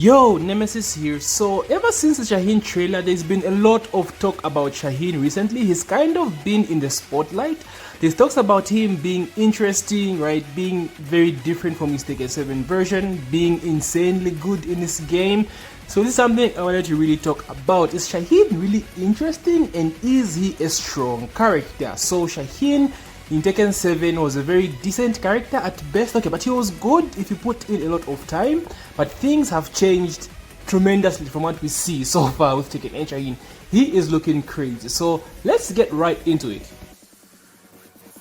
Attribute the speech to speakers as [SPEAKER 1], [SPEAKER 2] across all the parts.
[SPEAKER 1] Yo, Nemesis here. So ever since the Shaheen trailer, there's been a lot of talk about Shaheen recently. He's kind of been in the spotlight. There's talks about him being interesting, right? Being very different from his Tekken 7 version, being insanely good in this game. So this is something I wanted to really talk about. Is Shaheen really interesting, and is he a strong character? So Shaheen in Tekken 7 was a very decent character at best, okay, but he was good if you put in a lot of time. But things have changed tremendously from what we see so far with Tekken and Shaheen. He is looking crazy, so let's get right into it.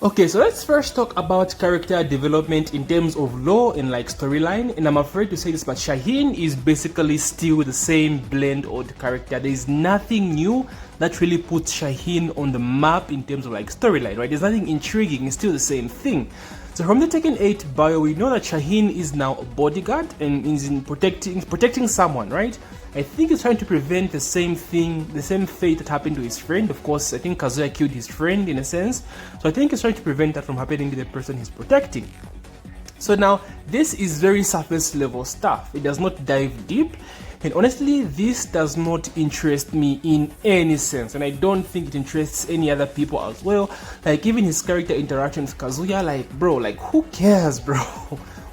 [SPEAKER 1] Okay, so let's first talk about character development in terms of lore and like storyline. And I'm afraid to say this, but Shaheen is basically still the same blend old character. There is nothing new that really puts Shaheen on the map in terms of like storyline, right? There's nothing intriguing, it's still the same thing. So from the Tekken 8 bio, we know that Shaheen is now a bodyguard and is in protecting someone, right? I think he's trying to prevent the same thing, the same fate that happened to his friend. Of course, I think Kazuya killed his friend in a sense. So I think he's trying to prevent that from happening to the person he's protecting. So now, this is very surface level stuff. It does not dive deep. And honestly, this does not interest me in any sense. And I don't think it interests any other people as well. Like, even his character interaction with Kazuya, like, bro, like, who cares, bro?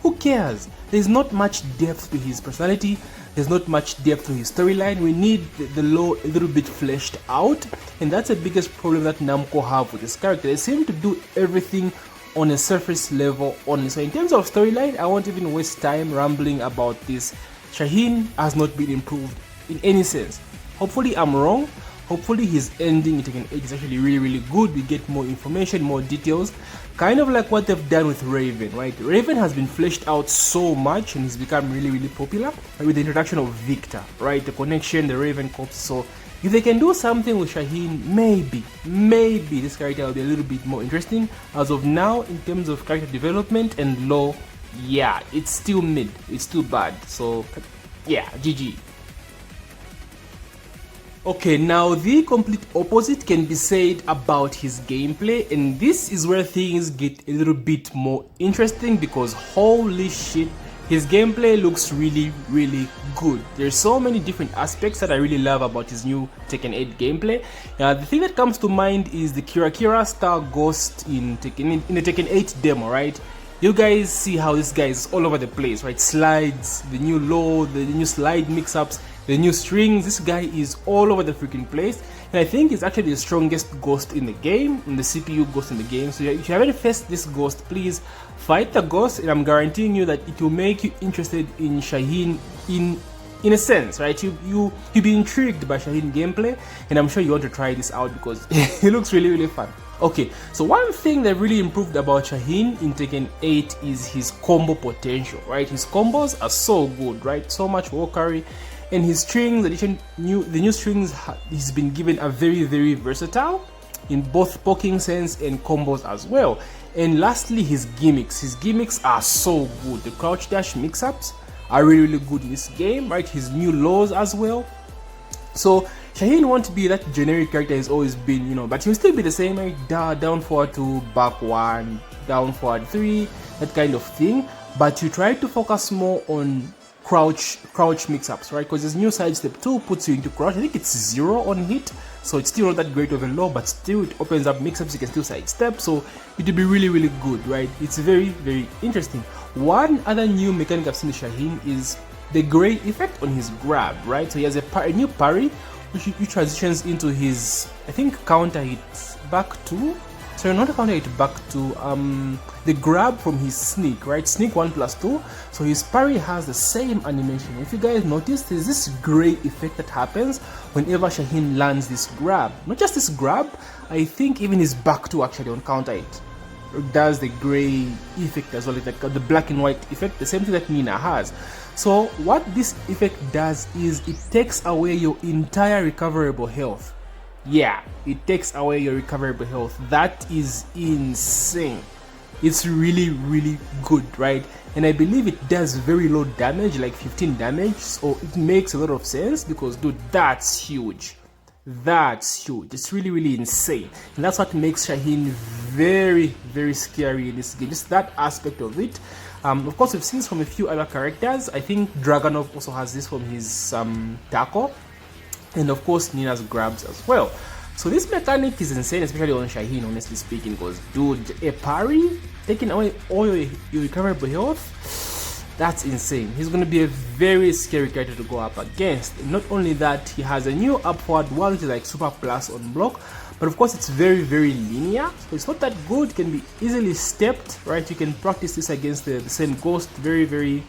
[SPEAKER 1] Who cares? There's not much depth to his personality. There's not much depth to his storyline. We need the lore a little bit fleshed out, and that's the biggest problem that Namco have with this character. They seem to do everything on a surface level only. So in terms of storyline, I won't even waste time rambling about this. Shaheen has not been improved in any sense. Hopefully I'm wrong. Hopefully his ending in Tekken 8 is actually really good. We get more information, more details, kind of like what they've done with Raven, right? Raven has been fleshed out so much and he's become really popular with the introduction of Victor, right? The connection, the Raven Corps. So if they can do something with Shaheen, maybe this character will be a little bit more interesting. As of now, in terms of character development and lore, yeah, it's still mid, it's still bad. So yeah, GG. Okay, now the complete opposite can be said about his gameplay, and this is where things get a little bit more interesting because holy shit, his gameplay looks really good. There's so many different aspects that I really love about his new Tekken 8 gameplay. The thing that comes to mind is the Kira style ghost in the Tekken 8 demo, right? You guys see how this guy is all over the place, right? Slides, the new low, the new slide mix-ups, the new strings. This guy is all over the freaking place, and I think he's actually the strongest ghost in the game, in the CPU ghost in the game. So if you haven't faced this ghost, please fight the ghost, and I'm guaranteeing you that it will make you interested in Shaheen in a sense, right? You'll be intrigued by Shaheen gameplay, and I'm sure you want to try this out because it looks really fun. Okay, so one thing that really improved about Shaheen in Tekken 8 is his combo potential, right? His combos are so good, right? So much war carry, and his strings, the new strings he's been given are very versatile in both poking sense and combos as well. And lastly, his gimmicks are so good. The crouch dash mix-ups are really good in this game, right? His new laws as well. So Shaheen won't be that generic character he's always been, you know, but he'll still be the same, right? Down forward 2, back 1, down forward 3, that kind of thing. But you try to focus more on crouch mix-ups, right? Because his new sidestep 2 puts you into crouch. I think it's 0 on hit, so it's still not that great of a low, but still it opens up mix-ups. You can still sidestep, so it will be really good, right? It's very interesting. One other new mechanic I've seen with Shaheen is the gray effect on his grab, right? So he has a new parry which he transitions into his, I think, counter hit back 2. So not a counter hit back 2, the grab from his sneak, right? Sneak 1+2. So his parry has the same animation. If you guys notice, there's this gray effect that happens whenever Shaheen lands this grab. Not just this grab, I think even his back 2 actually on counter hit does the gray effect as well, like the black and white effect, the same thing that Nina has. So what this effect does is it takes away your entire recoverable health. Yeah, it takes away your recoverable health. That is insane. It's really good, right? And I believe it does very low damage, like 15 damage, so it makes a lot of sense because, dude, that's huge. It's really insane, and that's what makes Shaheen very scary in this game. Just that aspect of it. Of course, we've seen this from a few other characters. I think Dragonov also has this from his Taco, and of course Nina's grabs as well. So this mechanic is insane, especially on Shaheen, honestly speaking, because dude, a parry taking away all your recoverable health, that's insane. He's going to be a very scary character to go up against. And not only that, he has a new upward wall, which is like super plus on block, but of course it's very linear, so it's not that good. It can be easily stepped, right? You can practice this against the same ghost, very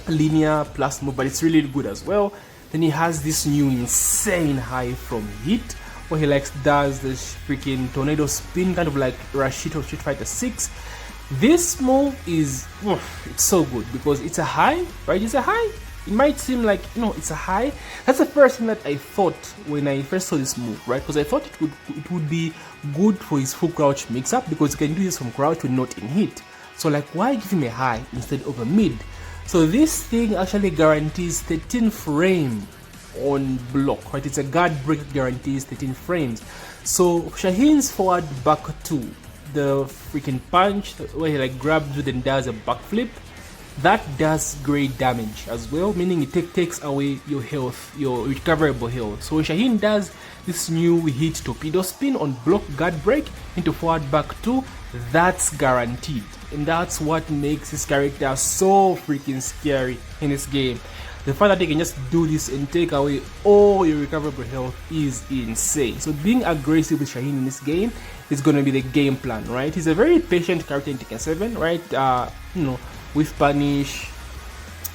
[SPEAKER 1] linear plus move, but it's really good as well. Then he has this new insane high from hit, where he does this freaking tornado spin, kind of like Rashid of Street Fighter 6. This move is, it's so good because it's a high, right? It's a high. It might seem like, it's a high. That's the first thing that I thought when I first saw this move, right? Because I thought it would be good for his full crouch mix-up, because you can do this from crouch when not in hit. So why give him a high instead of a mid? So this thing actually guarantees 13 frame on block, right? It's a guard break that guarantees 13 frames. So Shaheen's forward back 2, the freaking punch where he grabs you and does a backflip, that does great damage as well, meaning it takes away your health, your recoverable health. So when Shaheen does this new hit torpedo spin on block guard break into forward back 2, that's guaranteed, and that's what makes this character so freaking scary in this game. The fact that they can just do this and take away all your recoverable health is insane. So being aggressive with Shaheen in this game is going to be the game plan, right? He's a very patient character in Tekken 7, right? With punish,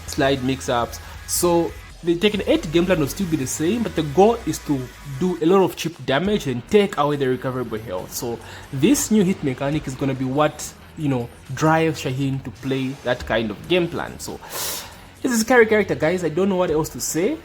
[SPEAKER 1] slide mix-ups. So the Tekken 8 game plan will still be the same, but the goal is to do a lot of cheap damage and take away the recoverable health. So this new hit mechanic is going to be what, drives Shaheen to play that kind of game plan. So this is a scary character, guys. I don't know what else to say.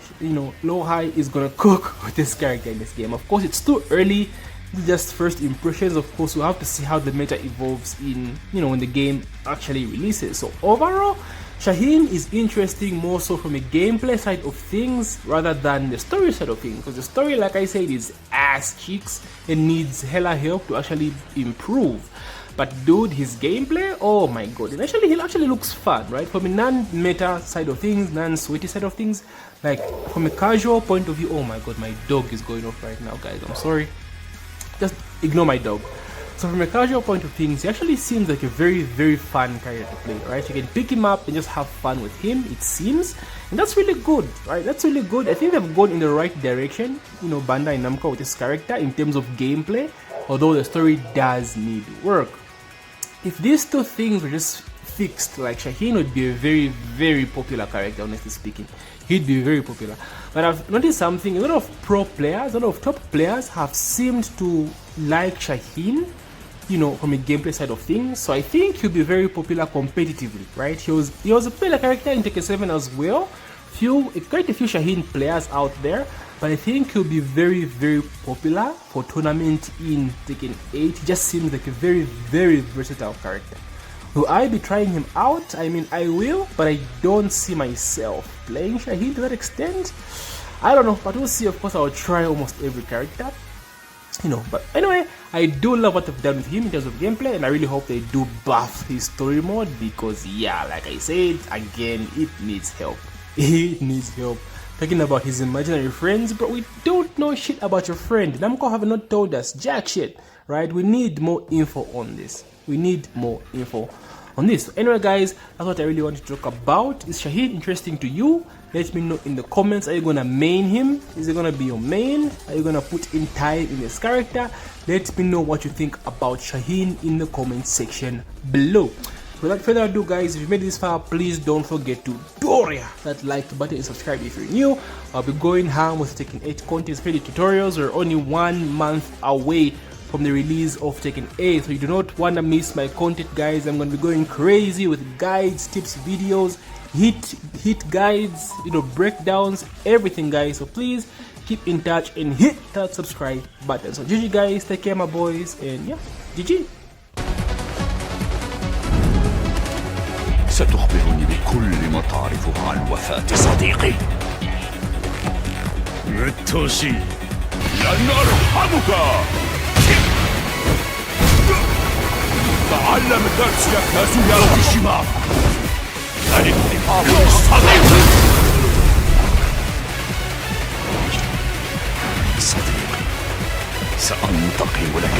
[SPEAKER 1] Low High is gonna cook with this character in this game. Of course, it's too early. This is just first impressions. Of course, we'll have to see how the meta evolves in, when the game actually releases. So overall, Shaheen is interesting more so from a gameplay side of things rather than the story side of things. Because the story, like I said, is ass cheeks and needs hella help to actually improve. But dude, his gameplay, oh my god, he actually looks fun, right? From a non-meta side of things, non-sweaty side of things, from a casual point of view, oh my god, my dog is going off right now, guys, I'm sorry. Just ignore my dog. So from a casual point of things, he actually seems like a very fun character to play, right? You can pick him up and just have fun with him, it seems. And that's really good, right? That's really good. I think they've gone in the right direction, Bandai Namco with this character in terms of gameplay, although the story does need work. If these two things were just fixed, Shaheen would be a very popular character, honestly speaking. He'd be very popular. But I've noticed something, a lot of pro players, a lot of top players have seemed to like Shaheen, from a gameplay side of things. So I think he'll be very popular competitively, right? He was a popular character in Tekken 7 as well. Quite a few Shaheen players out there. But I think he'll be very popular for tournament in Tekken 8. He just seems like a very versatile character. Will I be trying him out? I mean, I will, but I don't see myself playing Shaheen to that extent. I don't know, but we'll see. Of course, I'll try almost every character. But anyway, I do love what they've done with him in terms of gameplay, and I really hope they do buff his story mode because, yeah, like I said, again, it needs help. It needs help. Talking about his imaginary friends, but we don't know shit about your friend. Namco have not told us jack shit, right? We need more info on this. So anyway, guys, that's what I really want to talk about. Is Shaheen interesting to you? Let me know in the comments. Are you gonna main him? Is he gonna be your main? Are you gonna put in time in this character? Let me know what you think about Shaheen in the comment section below. Without further ado, guys, if you made this far, please don't forget to Doria that like button and subscribe if you're new. I'll be going ham with Tekken 8 content, especially tutorials. We're only 1 month away from the release of Tekken 8, so you do not want to miss my content, guys. I'm going to be going crazy with guides, tips, videos, hit guides, breakdowns, everything, guys. So please keep in touch and hit that subscribe button. So GG, guys, take care, my boys, and yeah, GG.
[SPEAKER 2] ستخبرني بكل ما تعرفه عن وفاة صديقي. بالتوشي لن أرحمك. تعلم درسك كازويا روشيما. الاتحاد الصديق. صديقي، سأنتقم لك.